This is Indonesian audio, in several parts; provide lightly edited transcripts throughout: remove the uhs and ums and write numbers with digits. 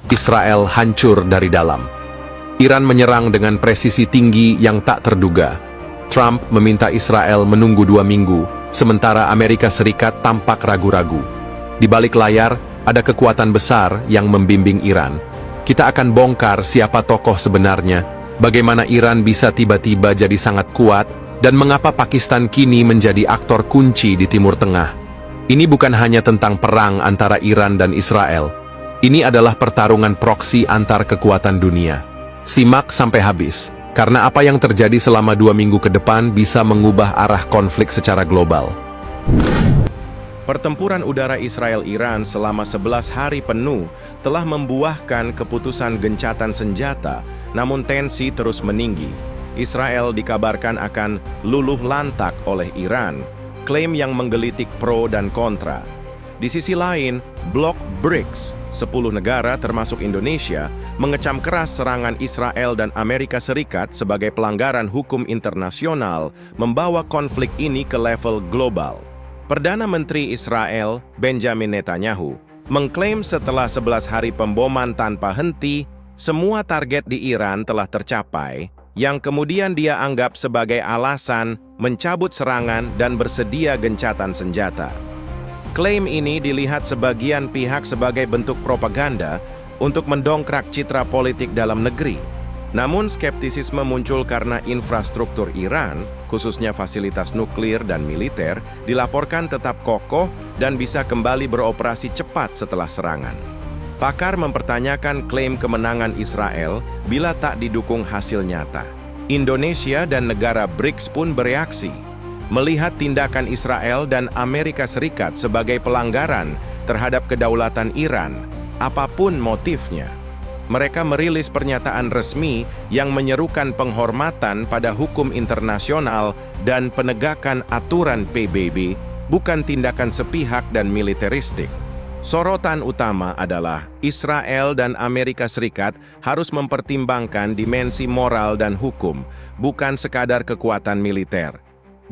Israel hancur dari dalam. Iran menyerang dengan presisi tinggi yang tak terduga. Trump meminta Israel menunggu 2 minggu, sementara Amerika Serikat tampak ragu-ragu. Di balik layar, ada kekuatan besar yang membimbing Iran. Kita akan bongkar siapa tokoh sebenarnya, bagaimana Iran bisa tiba-tiba jadi sangat kuat, dan mengapa Pakistan kini menjadi aktor kunci di Timur Tengah. Ini bukan hanya tentang perang antara Iran dan Israel. Ini adalah pertarungan proksi antar kekuatan dunia. Simak sampai habis, karena apa yang terjadi selama 2 minggu ke depan bisa mengubah arah konflik secara global. Pertempuran udara Israel-Iran selama 11 hari penuh telah membuahkan keputusan gencatan senjata, namun tensi terus meninggi. Israel dikabarkan akan luluh lantak oleh Iran, klaim yang menggelitik pro dan kontra. Di sisi lain, blok BRICS, 10 negara termasuk Indonesia, mengecam keras serangan Israel dan Amerika Serikat sebagai pelanggaran hukum internasional, membawa konflik ini ke level global. Perdana Menteri Israel, Benjamin Netanyahu, mengklaim setelah 11 hari pemboman tanpa henti, semua target di Iran telah tercapai, yang kemudian dia anggap sebagai alasan mencabut serangan dan bersedia gencatan senjata. Klaim ini dilihat sebagian pihak sebagai bentuk propaganda untuk mendongkrak citra politik dalam negeri. Namun skeptisisme muncul karena infrastruktur Iran, khususnya fasilitas nuklir dan militer, dilaporkan tetap kokoh dan bisa kembali beroperasi cepat setelah serangan. Pakar mempertanyakan klaim kemenangan Israel bila tak didukung hasil nyata. Indonesia dan negara BRICS pun bereaksi, melihat tindakan Israel dan Amerika Serikat sebagai pelanggaran terhadap kedaulatan Iran, apapun motifnya. Mereka merilis pernyataan resmi yang menyerukan penghormatan pada hukum internasional dan penegakan aturan PBB, bukan tindakan sepihak dan militeristik. Sorotan utama adalah Israel dan Amerika Serikat harus mempertimbangkan dimensi moral dan hukum, bukan sekadar kekuatan militer.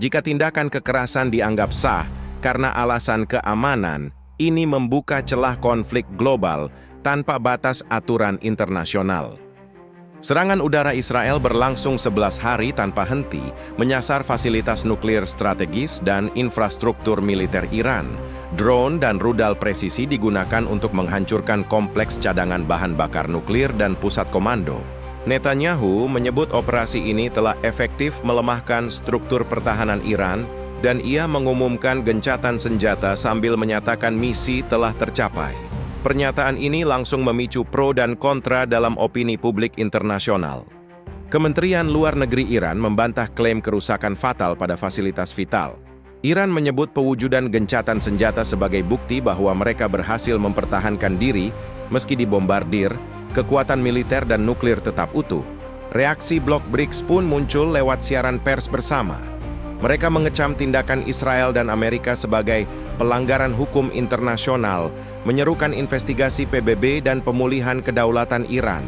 Jika tindakan kekerasan dianggap sah karena alasan keamanan, ini membuka celah konflik global tanpa batas aturan internasional. Serangan udara Israel berlangsung 11 hari tanpa henti, menyasar fasilitas nuklir strategis dan infrastruktur militer Iran. Drone dan rudal presisi digunakan untuk menghancurkan kompleks cadangan bahan bakar nuklir dan pusat komando. Netanyahu menyebut operasi ini telah efektif melemahkan struktur pertahanan Iran, dan ia mengumumkan gencatan senjata sambil menyatakan misi telah tercapai. Pernyataan ini langsung memicu pro dan kontra dalam opini publik internasional. Kementerian Luar Negeri Iran membantah klaim kerusakan fatal pada fasilitas vital. Iran menyebut pewujudan gencatan senjata sebagai bukti bahwa mereka berhasil mempertahankan diri meski dibombardir, kekuatan militer dan nuklir tetap utuh. Reaksi blok BRICS pun muncul lewat siaran pers bersama. Mereka mengecam tindakan Israel dan Amerika sebagai pelanggaran hukum internasional, menyerukan investigasi PBB dan pemulihan kedaulatan Iran.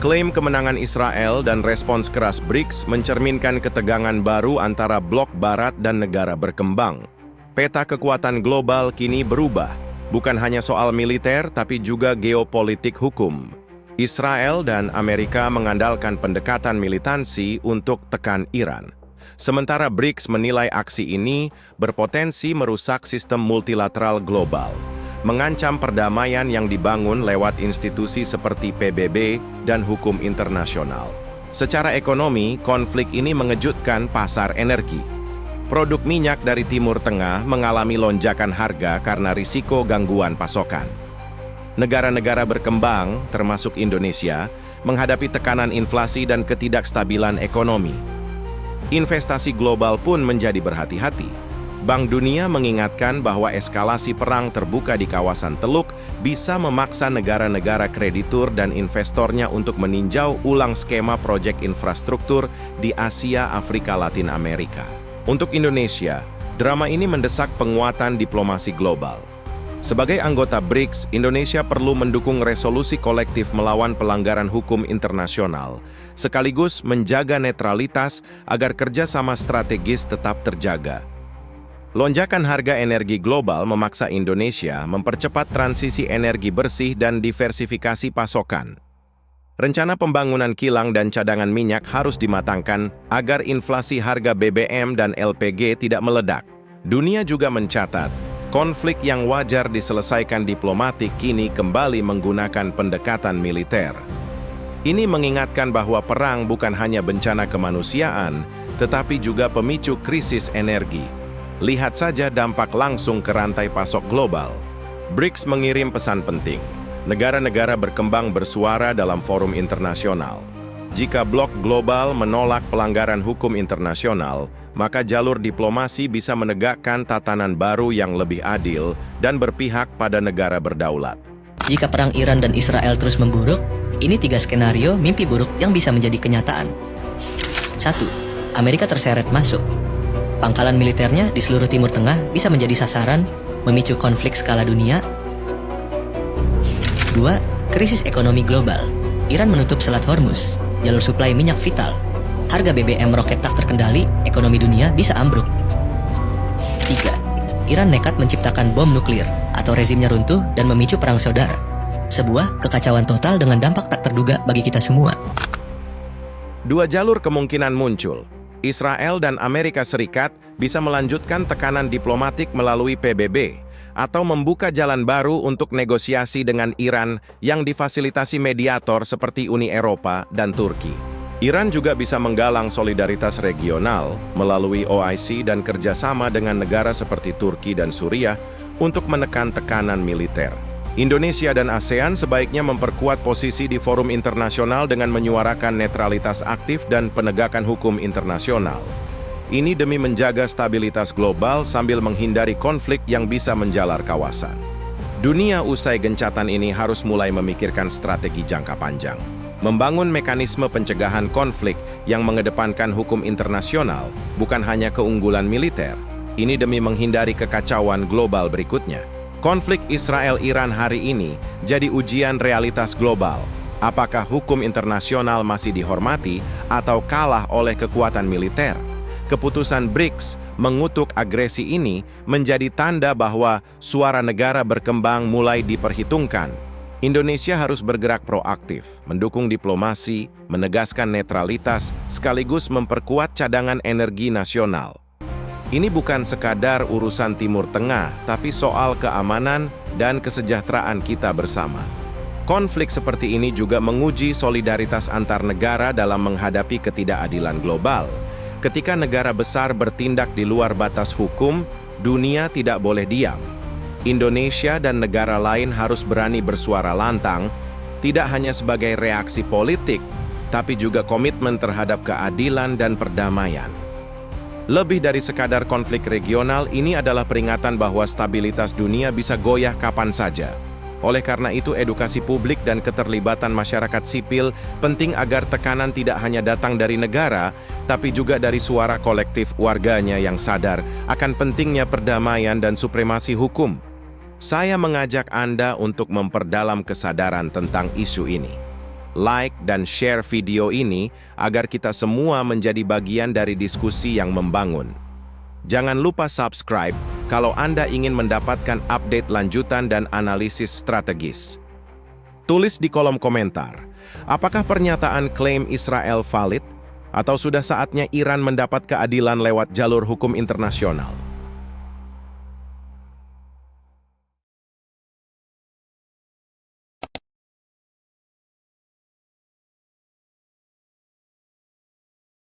Klaim kemenangan Israel dan respons keras BRICS mencerminkan ketegangan baru antara blok barat dan negara berkembang. Peta kekuatan global kini berubah, bukan hanya soal militer tapi juga geopolitik hukum. Israel dan Amerika mengandalkan pendekatan militansi untuk tekan Iran. Sementara BRICS menilai aksi ini berpotensi merusak sistem multilateral global, mengancam perdamaian yang dibangun lewat institusi seperti PBB dan hukum internasional. Secara ekonomi, konflik ini mengejutkan pasar energi. Produk minyak dari Timur Tengah mengalami lonjakan harga karena risiko gangguan pasokan. Negara-negara berkembang, termasuk Indonesia, menghadapi tekanan inflasi dan ketidakstabilan ekonomi. Investasi global pun menjadi berhati-hati. Bank Dunia mengingatkan bahwa eskalasi perang terbuka di kawasan Teluk bisa memaksa negara-negara kreditur dan investornya untuk meninjau ulang skema proyek infrastruktur di Asia, Afrika, Latin Amerika. Untuk Indonesia, drama ini mendesak penguatan diplomasi global. Sebagai anggota BRICS, Indonesia perlu mendukung resolusi kolektif melawan pelanggaran hukum internasional, sekaligus menjaga netralitas agar kerjasama strategis tetap terjaga. Lonjakan harga energi global memaksa Indonesia mempercepat transisi energi bersih dan diversifikasi pasokan. Rencana pembangunan kilang dan cadangan minyak harus dimatangkan agar inflasi harga BBM dan LPG tidak meledak. Dunia juga mencatat, konflik yang wajar diselesaikan diplomatik kini kembali menggunakan pendekatan militer. Ini mengingatkan bahwa perang bukan hanya bencana kemanusiaan, tetapi juga pemicu krisis energi. Lihat saja dampak langsung ke rantai pasok global. BRICS mengirim pesan penting. Negara-negara berkembang bersuara dalam forum internasional. Jika blok global menolak pelanggaran hukum internasional, maka jalur diplomasi bisa menegakkan tatanan baru yang lebih adil dan berpihak pada negara berdaulat. Jika perang Iran dan Israel terus memburuk, ini 3 skenario mimpi buruk yang bisa menjadi kenyataan. 1. Amerika terseret masuk. Pangkalan militernya di seluruh Timur Tengah bisa menjadi sasaran, memicu konflik skala dunia. 2. Krisis ekonomi global. Iran menutup Selat Hormuz, jalur suplai minyak vital. Harga BBM roket tak terkendali, ekonomi dunia bisa ambruk. 3. Iran nekat menciptakan bom nuklir atau rezimnya runtuh dan memicu perang saudara. Sebuah kekacauan total dengan dampak tak terduga bagi kita semua. 2 jalur kemungkinan muncul. Israel dan Amerika Serikat bisa melanjutkan tekanan diplomatik melalui PBB atau membuka jalan baru untuk negosiasi dengan Iran yang difasilitasi mediator seperti Uni Eropa dan Turki. Iran juga bisa menggalang solidaritas regional melalui OIC dan kerjasama dengan negara seperti Turki dan Suriah untuk menekan tekanan militer. Indonesia dan ASEAN sebaiknya memperkuat posisi di forum internasional dengan menyuarakan netralitas aktif dan penegakan hukum internasional. Ini demi menjaga stabilitas global sambil menghindari konflik yang bisa menjalar kawasan. Dunia usai gencatan ini harus mulai memikirkan strategi jangka panjang. Membangun mekanisme pencegahan konflik yang mengedepankan hukum internasional, bukan hanya keunggulan militer. Ini demi menghindari kekacauan global berikutnya. Konflik Israel-Iran hari ini jadi ujian realitas global. Apakah hukum internasional masih dihormati atau kalah oleh kekuatan militer? Keputusan BRICS mengutuk agresi ini menjadi tanda bahwa suara negara berkembang mulai diperhitungkan. Indonesia harus bergerak proaktif, mendukung diplomasi, menegaskan netralitas, sekaligus memperkuat cadangan energi nasional. Ini bukan sekadar urusan Timur Tengah, tapi soal keamanan dan kesejahteraan kita bersama. Konflik seperti ini juga menguji solidaritas antar negara dalam menghadapi ketidakadilan global. Ketika negara besar bertindak di luar batas hukum, dunia tidak boleh diam. Indonesia dan negara lain harus berani bersuara lantang, tidak hanya sebagai reaksi politik, tapi juga komitmen terhadap keadilan dan perdamaian. Lebih dari sekadar konflik regional, ini adalah peringatan bahwa stabilitas dunia bisa goyah kapan saja. Oleh karena itu, edukasi publik dan keterlibatan masyarakat sipil penting agar tekanan tidak hanya datang dari negara, tapi juga dari suara kolektif warganya yang sadar akan pentingnya perdamaian dan supremasi hukum. Saya mengajak Anda untuk memperdalam kesadaran tentang isu ini. Like dan share video ini agar kita semua menjadi bagian dari diskusi yang membangun. Jangan lupa subscribe kalau Anda ingin mendapatkan update lanjutan dan analisis strategis. Tulis di kolom komentar, apakah pernyataan klaim Israel valid atau sudah saatnya Iran mendapat keadilan lewat jalur hukum internasional?